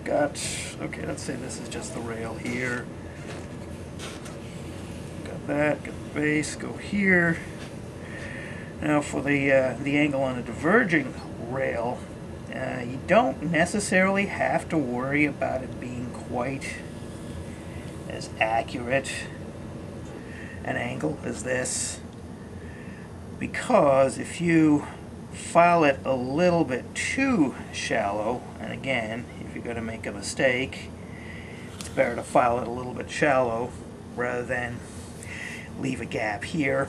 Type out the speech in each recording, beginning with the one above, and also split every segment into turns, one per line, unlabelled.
got, okay, let's say this is just the rail here. Got that, got the base, go here. Now for the angle on a diverging rail, you don't necessarily have to worry about it being quite as accurate an angle as this, because if you file it a little bit too shallow, and again, if you're going to make a mistake, it's better to file it a little bit shallow rather than leave a gap here.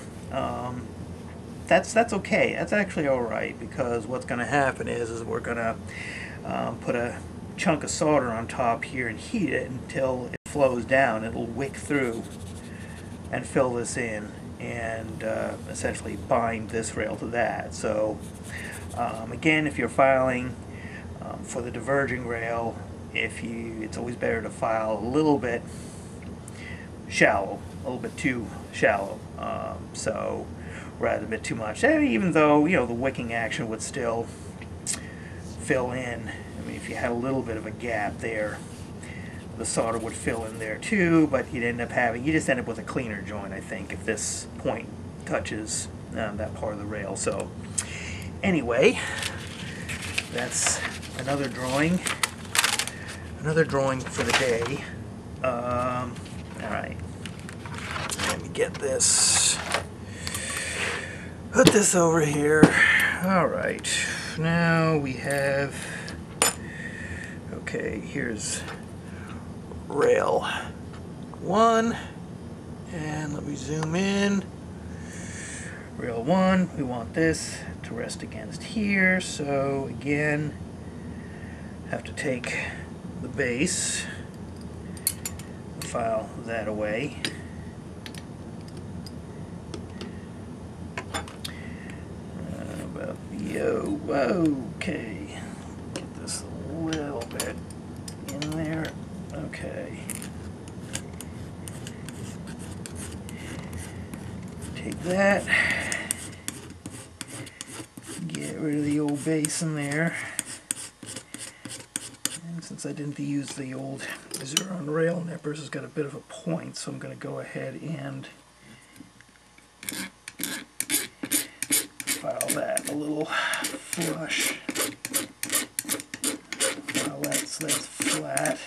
That's okay. That's actually all right, because what's going to happen is we're going to put a chunk of solder on top here and heat it until it flows down. It'll wick through and fill this in and essentially bind this rail to that. So again, if you're filing for the diverging rail, it's always better to file a little bit shallow, a little bit too shallow. So rather than a bit too much. Even though, the wicking action would still fill in. I mean, if you had a little bit of a gap there, the solder would fill in there too, but you just end up with a cleaner joint, I think, if this point touches that part of the rail. So anyway, that's another drawing for the day. Alright, let me get this, put this over here. Alright, now we have, okay, here's rail 1, and let me zoom in. Rail 1, we want this to rest against here, so again, have to take the base, file that away. Okay, get this a little bit in there. Okay. Take that, get rid of the old base in there. And since I didn't use the old Xeron rail nippers, it's got a bit of a point, so I'm going to go ahead and file that a little flush. File that so that's flat.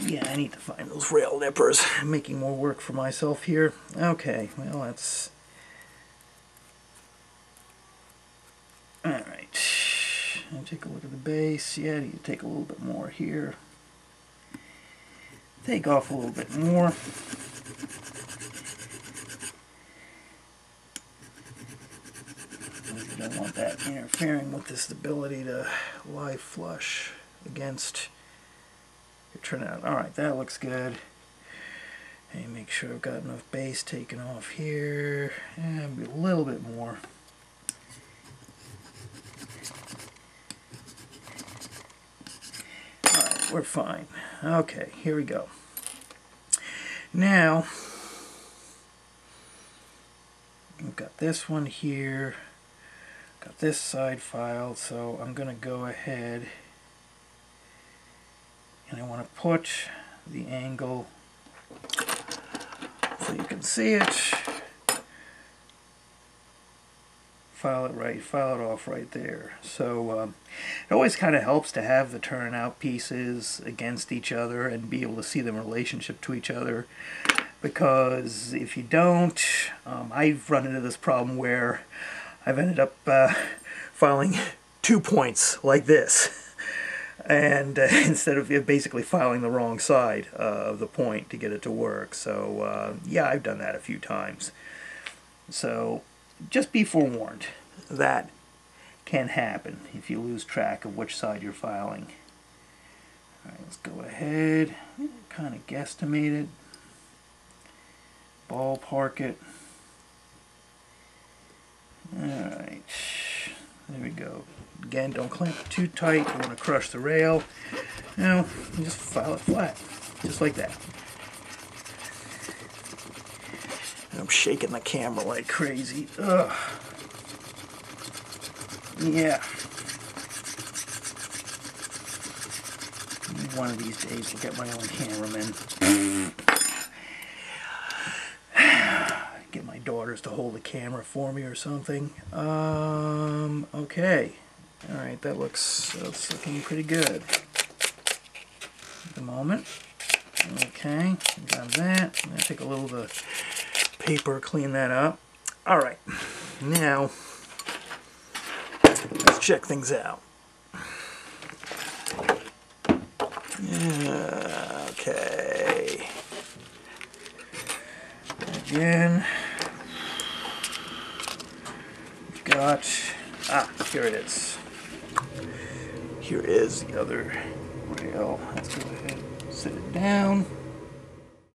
Yeah, I need to find those rail nippers. I'm making more work for myself here. Okay, well, that's... Alright. I'll take a look at the base. Yeah, you take a little bit more here. Take off a little bit more. You don't want that interfering with the stability to lie flush against your turnout. Alright, that looks good. And make sure I've got enough base taken off here. And maybe a little bit more. Alright, we're fine. Okay, here we go. Now, we've got this one here. Got this side filed, so I'm going to go ahead and I want to put the angle so you can see it. File it right, file it off right there. So it always kind of helps to have the turnout pieces against each other and be able to see the relationship to each other, because if you don't, I've run into this problem where I've ended up filing 2 points like this, and instead of basically filing the wrong side of the point to get it to work. So yeah, I've done that a few times. So just be forewarned, that can happen if you lose track of which side you're filing. Alright, let's go ahead, kind of guesstimate it, ballpark it. Alright, there we go. Again, don't clamp it too tight, you want to crush the rail. Now, you just file it flat, just like that. I'm shaking the camera like crazy. Ugh. Yeah. One of these days I'll get my own cameraman. Get my daughters to hold the camera for me or something. Okay. Alright, that's looking pretty good at the moment. Okay, got that. I'm going to take a little of the paper, clean that up. Alright, now let's check things out. Okay. Again, we've got, here it is. Here is the other rail. Let's go ahead and set it down.